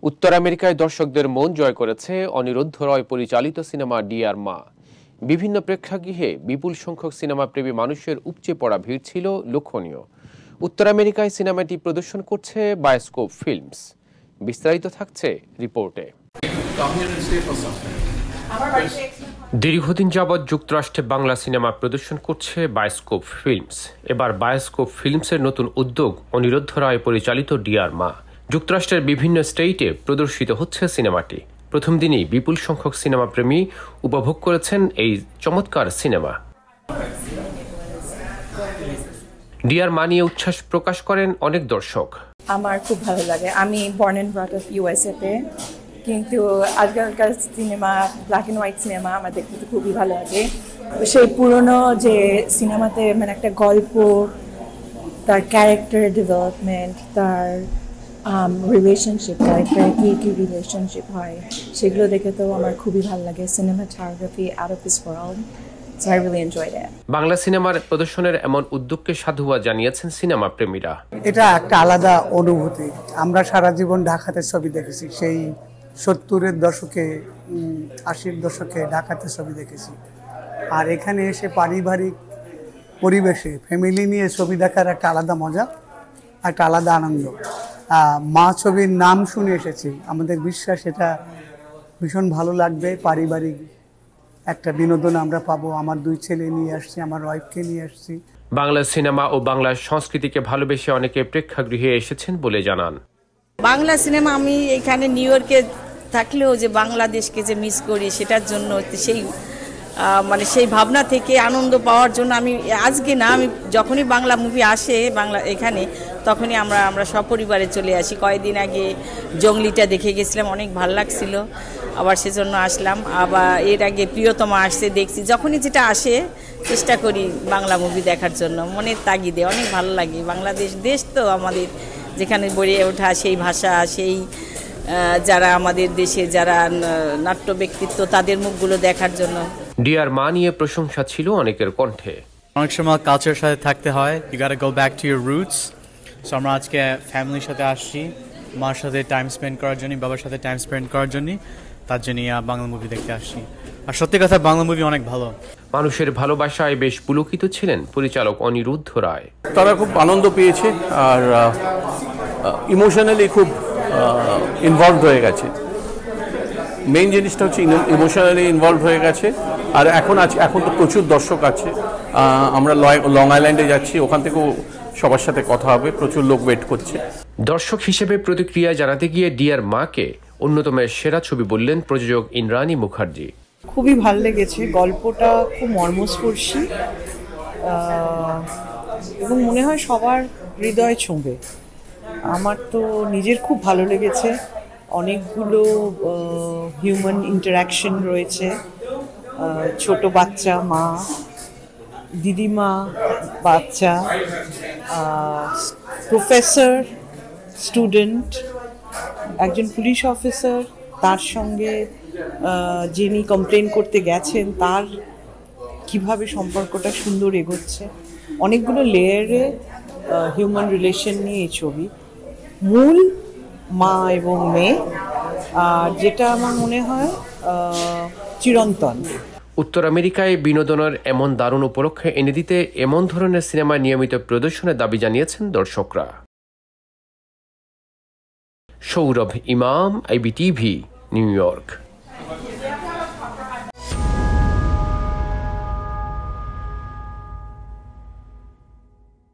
উত্তর আমেরিকায় দর্শকদের মন জয় করেছে অনিরুদ্ধ রয় পরিচালিত সিনেমা ডিয়ার মা। বিভিন্ন প্রেক্ষাগৃহে বিপুল সংখ্যক সিনেমাপ্রেমী মানুষের উপচে পড়া ভিড় ছিল লক্ষণীয়। উত্তর আমেরিকায় সিনেমাটি প্রদর্শন করছে বায়োস্কোপ ফিল্মস। বিস্তারিত থাকছে রিপোর্টে। দীর্ঘদিন যাবৎ যুক্তরাষ্ট্রে বাংলা সিনেমা প্রদর্শন করছে বায়োস্কোপ ফিল্মস। এবার বায়োস্কোপ ফিল্মসের নতুন উদ্যোগ অনিরুদ্ধ রায় পরিচালিত ডিয়ার মা। যুক্তরাষ্ট্রের বিভিন্ন স্টেটে প্রদর্শিত হচ্ছে সিনেমাটি। প্রথম দিনই বিপুল সংখ্যক সিনেমাপ্রেমী উপভোগ করেছেন এই চমৎকার সিনেমা। ডিয়ার মা নিয়ে উচ্ছ্বাস প্রকাশ করেন অনেক দর্শক। আমার খুব ভালো লাগে। আমি born and brought up USA তে, কিন্তু আজকালকার cinema black and white cinema আমার দেখতে খুবই ভালো লাগে। সেই পুরনো যে সিনেমাতে মানে একটা গল্প, তার ক্যারেক্টার ডেভেলপমেন্ট, তার রিলেশনশিপ, ক্যারেক্টার কি রিলেশনশিপ হয়, সেগুলো দেখে তো আমার খুবই ভালো লাগে। Cinematography out of this world. So I really enjoyed it. Bangla সিনেমার প্রদর্শনের এমন উদ্যোগকে সাধুবাদ জানিয়েছেন সিনেমা প্রেমীরা। এটা একটা আলাদা অনুভূতি। আমরা সারা জীবন ঢাকাতে ছবি দেখেছি, সেই 70-এর দশকে 80-এর দশকে ঢাকাতে ছবি দেখেছি। আর এখানে এসে পারিবারিক পরিবেশে ফ্যামিলি নিয়ে ছবি দেখার একটা আলাদা মজা, একটা আলাদা আনন্দ। মা ছবির নাম শুনে এসেছি, আমাদের বিশ্বাস এটা ভীষণ ভালো লাগবে। পারিবারিক একটা বিনোদন আমরা পাবো। আমার 2 ছেলে নিয়ে আসছি, আমার ওয়াইফকে নিয়ে আসছি। বাংলা সিনেমা ও বাংলা সংস্কৃতিকে ভালোবেসে অনেকে প্রেক্ষাগৃহে এসেছেন বলে জানান। বাংলা সিনেমা আমি এখানে নিউ ইয়র্কে থাকলেও যে বাংলাদেশকে যে মিস করি, সেটার জন্য সেই ভাবনা থেকে আনন্দ পাওয়ার জন্য আমি আজকে না, আমি যখনই বাংলা মুভি আসে বাংলা এখানে, তখনই আমরা সপরিবারে চলে আসি। কয়েকদিন আগে জঙ্গলিটা দেখে গেছিলাম, অনেক ভালো লাগছিল, আবার সেজন্য আসলাম। আবার এর আগে প্রিয়তমা আসছে, দেখছি। যখনই যেটা আসে চেষ্টা করি বাংলা মুভি দেখার জন্য, মনের তাগিদে। অনেক ভালো লাগে। বাংলাদেশ দেশ তো আমাদের, যেখানে বেড়ে ওঠা সেই ভাষা, সেই যারা আমাদের দেশে যারা নাট্য ব্যক্তিত্ব, তাদের মুখগুলো দেখার জন্য। ডিয়ার মা নিয়ে প্রশংসা ছিল অনেকের কণ্ঠে। অনেক সময় কালচারের সাথে থাকতে হয়, you got to go back to your roots. So আমরা আজকে ফ্যামিলির সাথে আসছি, মার সাথে টাইম স্পেন্ড করার জন্য, বাবার সাথে টাইম স্পেন্ড করার জন্য, তার জন্য বাংলা মুভি দেখতে আসছি। আর সত্যি কথা, বাংলা মুভি অনেক ভালো। মানুষের ভালোবাসায় বেশ পুলকিত ছিলেন পরিচালক অনিরুদ্ধ রায়। তারা খুব আনন্দ পেয়েছে আর ইমোশনালি খুব ইনভলভ হয়ে গেছে। মেইন জিনিসটা হচ্ছে ইমোশনালি ইনভলভ হয়ে গেছে। আর এখন তো প্রচুর দর্শক আছে। আমরা লং আইল্যান্ডে যাচ্ছি, ওখান থেকেও সবার সাথে কথা হবে। প্রচুর লোক ওয়েট করছে। দর্শক হিসেবে প্রতিক্রিয়া জানাতে গিয়ে ডিয়ার মাকে অন্যতম সেরা ছবি বললেন প্রযোজক ইন্দ্রাণী মুখার্জি। খুবই ভালো লেগেছে, গল্পটা খুব মর্মস্পর্শী এবং মনে হয় সবার হৃদয় ছুঁবে। আমার তো নিজের খুব ভালো লেগেছে। অনেকগুলো হিউম্যান ইন্টারাকশন রয়েছে। ছোট বাচ্চা, মা, দিদিমা, বাচ্চা, প্রফেসর, স্টুডেন্ট, একজন পুলিশ অফিসার, তার সঙ্গে যিনি কমপ্লেন করতে গেছেন তার কিভাবে সম্পর্কটা সুন্দর এগোচ্ছে। অনেকগুলো লেয়ারে হিউম্যান রিলেশন নিয়ে এই ছবি। মূল মা এবং মেয়ে, যেটা আমার মনে হয় চিরন্তন। উত্তর আমেরিকায় বিনোদনের এমন দারুণ উপলক্ষে এনে দিতে এমন ধরনের সিনেমা নিয়মিত প্রদর্শনের দাবি জানিয়েছেন দর্শকরা। সৌরভ ইমাম, IBTV, নিউ ইয়র্ক।